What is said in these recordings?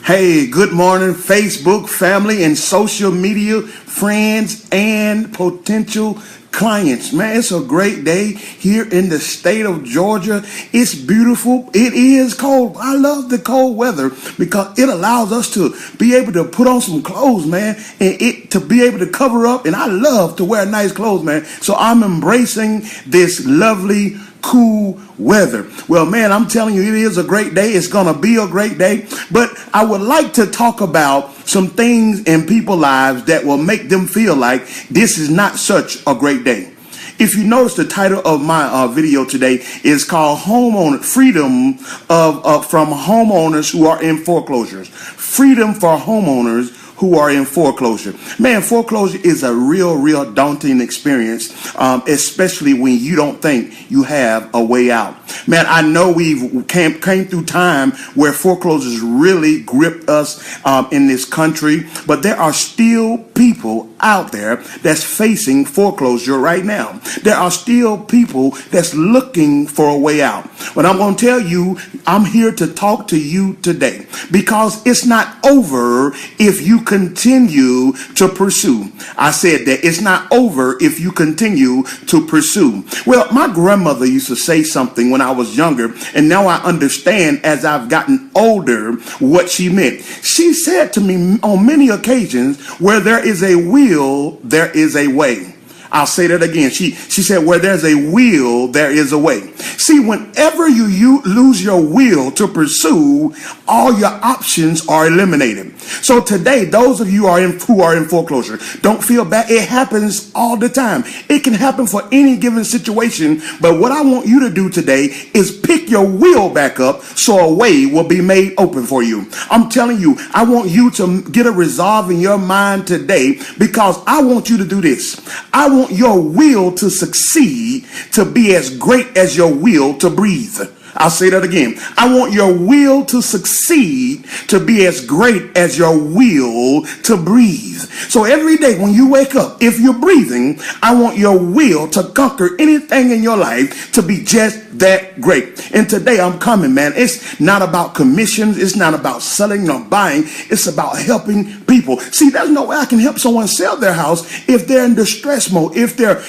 Hey, good morning, Facebook, family, and social media friends and potential clients. Man, it's a great day here in the state of Georgia. It's beautiful. It is cold. I love the cold weather because it allows us to be able to put on some clothes, man, and it to be able to cover up. And I love to wear nice clothes, man. So I'm embracing this lovely cool weather. Well, man, I'm telling you, it is a great day. It's going to be a great day. But I would like to talk about some things in people's lives that will make them feel like this is not such a great day. If you notice, the title of my video today is called Homeowner Freedom from Homeowners Who Are in Foreclosures. Freedom for homeowners who are in foreclosure. Man, foreclosure is a real daunting experience, especially when you don't think you have a way out. Man, I know we've came through time where foreclosures really gripped us in this country, but there are still people out there that's facing foreclosure right now. There are still people that's looking for a way out. But I'm going to tell you, I'm here to talk to you today because it's not over if you continue to pursue. I said that it's not over if you continue to pursue. Well, my grandmother used to say something when I was younger, and now I understand as I've gotten older what she meant. She said to me on many occasions, where there is a will, there is a way. I'll say that again. She said, where there's a will, there is a way. See, whenever you lose your will to pursue, all your options are eliminated. So today, those of you who are in foreclosure, don't feel bad. It happens all the time. It can happen for any given situation. But what I want you to do today is pick your will back up so a way will be made open for you. I'm telling you, I want you to get a resolve in your mind today because I want you to do this. I want your will to succeed to be as great as your will to breathe. I'll say that again. I want your will to succeed to be as great as your will to breathe. So every day when you wake up, if you're breathing, I want your will to conquer anything in your life to be just that great. And today I'm coming, man. It's not about commissions. It's not about selling or buying. It's about helping people. See, there's no way I can help someone sell their house if they're in distress mode, if they're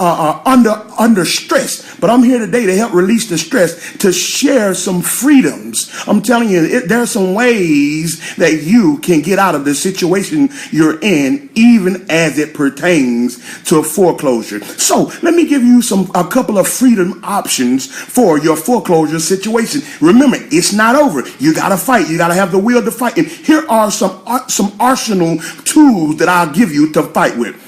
under stress. But I'm here today to help release the stress, to share some freedoms. I'm telling you, there are some ways that you can get out of the situation you're in, even as it pertains to a foreclosure. So let me give you a couple of freedom options for your foreclosure situation. Remember, it's not over. You got to fight. You got to have the will to fight. And here are some arsenal tools that I'll give you to fight with.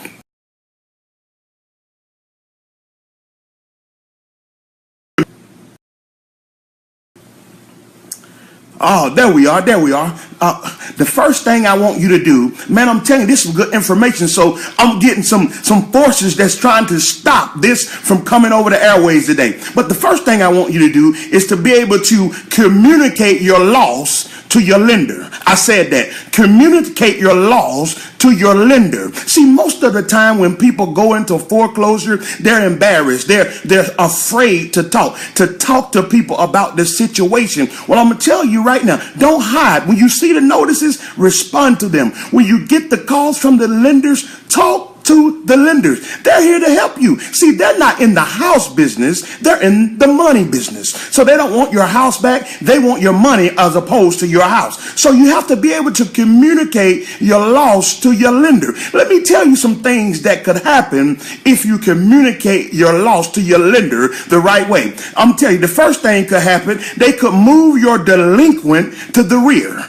Oh, there we are. The first thing I want you to do, man, I'm telling you, this is good information. So I'm getting some forces that's trying to stop this from coming over the airways today. But the first thing I want you to do is to be able to communicate your loss to your lender. I said that. Communicate your loss to your lender. See, most of the time when people go into foreclosure, they're embarrassed. They're afraid to talk to people about the situation. Well, I'm going to tell you right now, don't hide. When you see the notices, respond to them. When you get the calls from the lenders, talk to the lenders. They're here to help you. See, they're not in the house business. They're in the money business. So they don't want your house back. They want your money as opposed to your house. So you have to be able to communicate your loss to your lender. Let me tell you some things that could happen if you communicate your loss to your lender the right way. I'm telling you, the first thing could happen, they could move your delinquent to the rear.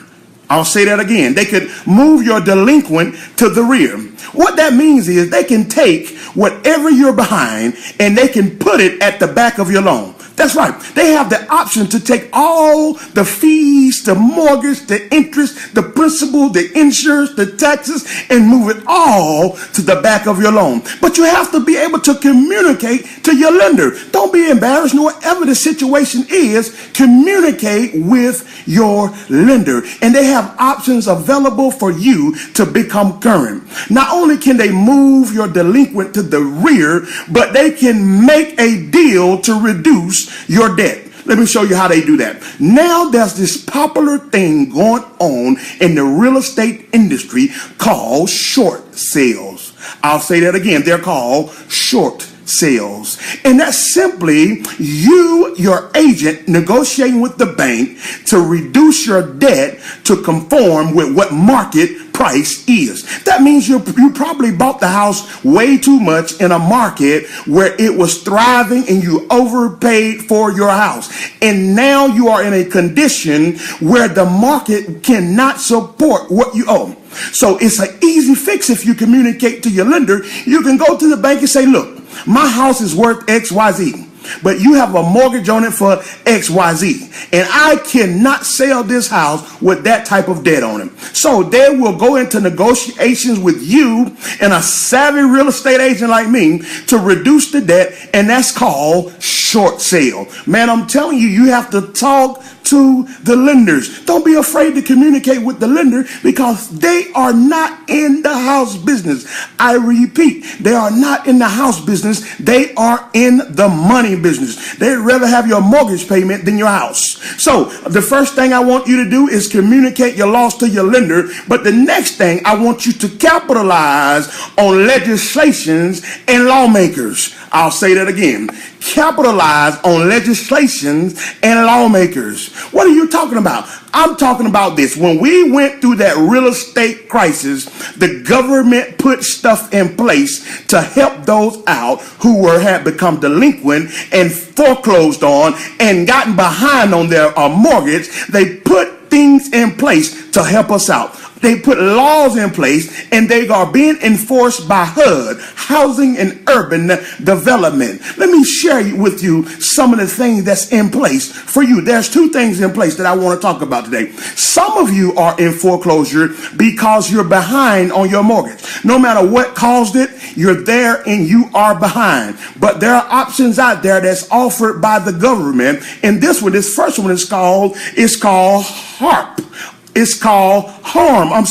I'll say that again. They could move your delinquent to the rear. What that means is they can take whatever you're behind and they can put it at the back of your loan. That's right. They have the option to take all the fees, the mortgage, the interest, the principal, the insurance, the taxes, and move it all to the back of your loan. But you have to be able to communicate to your lender. Don't be embarrassed. Whatever the situation is, communicate with your lender. And they have options available for you to become current. Not only can they move your delinquent to the rear, but they can make a deal to reduce your debt. Let me show you how they do that. Now there's this popular thing going on in the real estate industry called short sales. I'll say that again. They're called short sales. And that's simply you, your agent, negotiating with the bank to reduce your debt to conform with what market price is. That means you probably bought the house way too much in a market where it was thriving and you overpaid for your house. And now you are in a condition where the market cannot support what you owe. So it's an easy fix. If you communicate to your lender, you can go to the bank and say, look, my house is worth XYZ, but you have a mortgage on it for XYZ, and I cannot sell this house with that type of debt on it. So they will go into negotiations with you and a savvy real estate agent like me to reduce the debt, and that's called short sale. Man, I'm telling you, you have to talk to the lenders. Don't be afraid to communicate with the lender, because they are not in the house business. I repeat, they are not in the house business. They are in the money business. They'd rather have your mortgage payment than your house. So the first thing I want you to do is communicate your loss to your lender. But the next thing, I want you to capitalize on legislations and lawmakers. I'll say that again. Capitalize on legislations and lawmakers. What are you talking about? I'm talking about this. When we went through that real estate crisis, the government put stuff in place to help those out who had become delinquent and foreclosed on and gotten behind on their mortgage. They put things in place to help us out. They put laws in place, and they are being enforced by HUD, Housing and Urban Development. Let me share with you some of the things that's in place for you. There's two things in place that I want to talk about today. Some of you are in foreclosure because you're behind on your mortgage. No matter what caused it, you're there and you are behind. But there are options out there that's offered by the government. And this first one is called HARP. It's called HARM. HARM.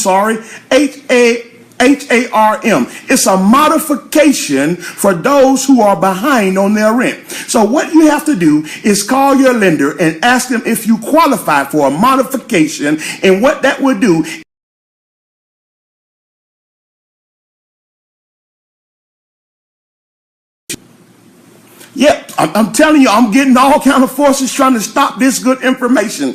It's a modification for those who are behind on their rent. So what you have to do is call your lender and ask them if you qualify for a modification, and what that would do. Yep, I'm telling you, I'm getting all kind of forces trying to stop this good information.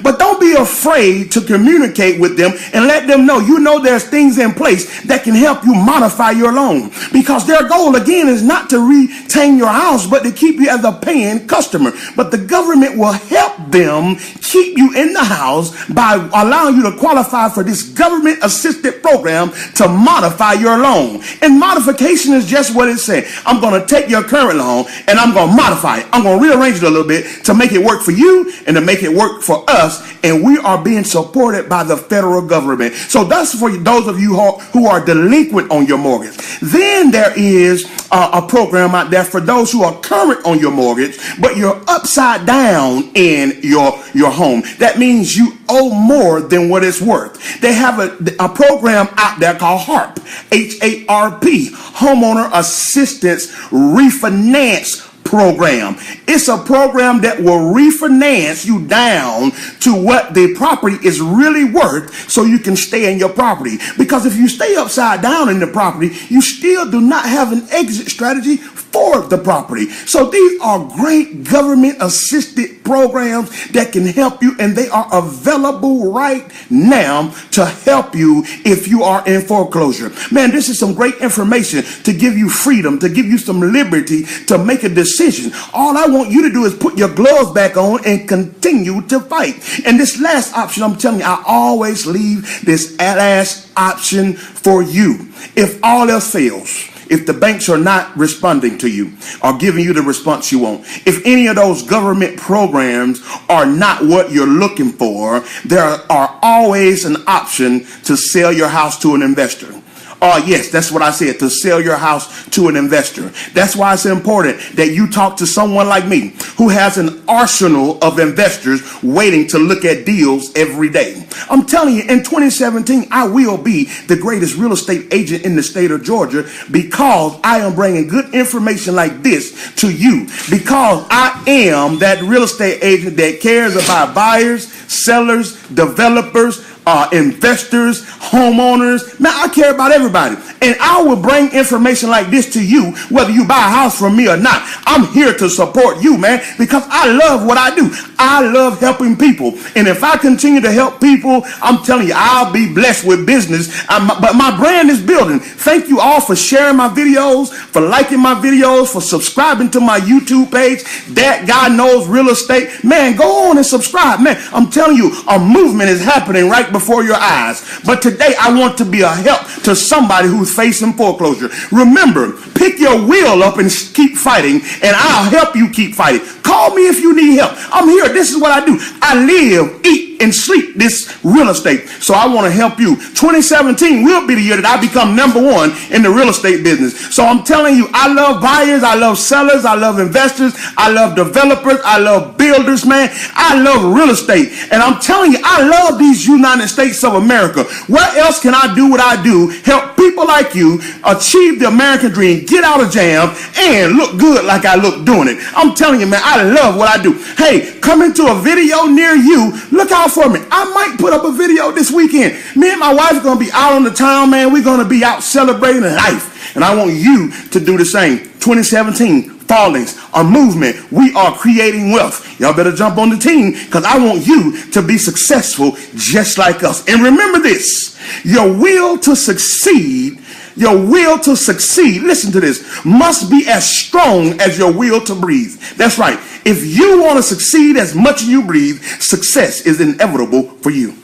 But don't be afraid to communicate with them and let them know, there's things in place that can help you modify your loan. Because their goal, again, is not to retain your house, but to keep you as a paying customer. But the government will help them keep you in the house by allowing you to qualify for this government-assisted program to modify your loan. And modification is just what it said. I'm going to take your current loan and I'm going to modify it. I'm going to rearrange it a little bit to make it work for you and to make it work for us. And we are being supported by the federal government. So that's for those of you who are delinquent on your mortgage. Then there is a program out there for those who are current on your mortgage, but you're upside down in your home. That means you owe more than what it's worth. They have a program out there called HARP, HARP, Homeowner Assistance Refinance Program. It's a program that will refinance you down to what the property is really worth so you can stay in your property. Because if you stay upside down in the property, you still do not have an exit strategy for the property. So these are great government assisted programs that can help you, and they are available right now to help you if you are in foreclosure. Man, this is some great information to give you freedom, to give you some liberty to make a decision. All I want you to do is put your gloves back on and continue to fight. And this last option, I'm telling you, I always leave this last option for you. If all else fails, if the banks are not responding to you or giving you the response you want, if any of those government programs are not what you're looking for, there are always an option to sell your house to an investor. Oh, yes, that's what I said, to sell your house to an investor. That's why it's important that you talk to someone like me who has an arsenal of investors waiting to look at deals every day. I'm telling you, in 2017, I will be the greatest real estate agent in the state of Georgia because I am bringing good information like this to you, because I am that real estate agent that cares about buyers, sellers, developers, investors, homeowners. Man, I care about everybody. And I will bring information like this to you, whether you buy a house from me or not. I'm here to support you, man, because I love what I do. I love helping people. And if I continue to help people, I'm telling you, I'll be blessed with business. But my brand is building. Thank you all for sharing my videos, for liking my videos, for subscribing to my YouTube page. That Guy Knows Real Estate. Man, go on and subscribe. Man, I'm telling you, a movement is happening right before your eyes. But today I want to be a help to somebody who's facing foreclosure. Remember, pick your will up and keep fighting, and I'll help you keep fighting. Call me if you need help. I'm here. This is what I do. I live, eat, and sleep this real estate. So I want to help you. 2017 will be the year that I become #1 in the real estate business. So I'm telling you, I love buyers, I love sellers, I love investors, I love developers, I love builders, man. I love real estate. And I'm telling you, I love these United States of America. Where else can I do what I do? Help people like you achieve the American dream, get out of jam, and look good like I look doing it. I'm telling you, man, I love what I do. Hey, come into a video near you. Look out for me. I might put up a video this weekend. Me and my wife are going to be out on the town, man. We're going to be out celebrating life. And I want you to do the same. 2017, Fallings, a movement. We are creating wealth. Y'all better jump on the team because I want you to be successful just like us. And remember this, your will to succeed, listen to this, must be as strong as your will to breathe. That's right. If you want to succeed as much as you breathe, success is inevitable for you.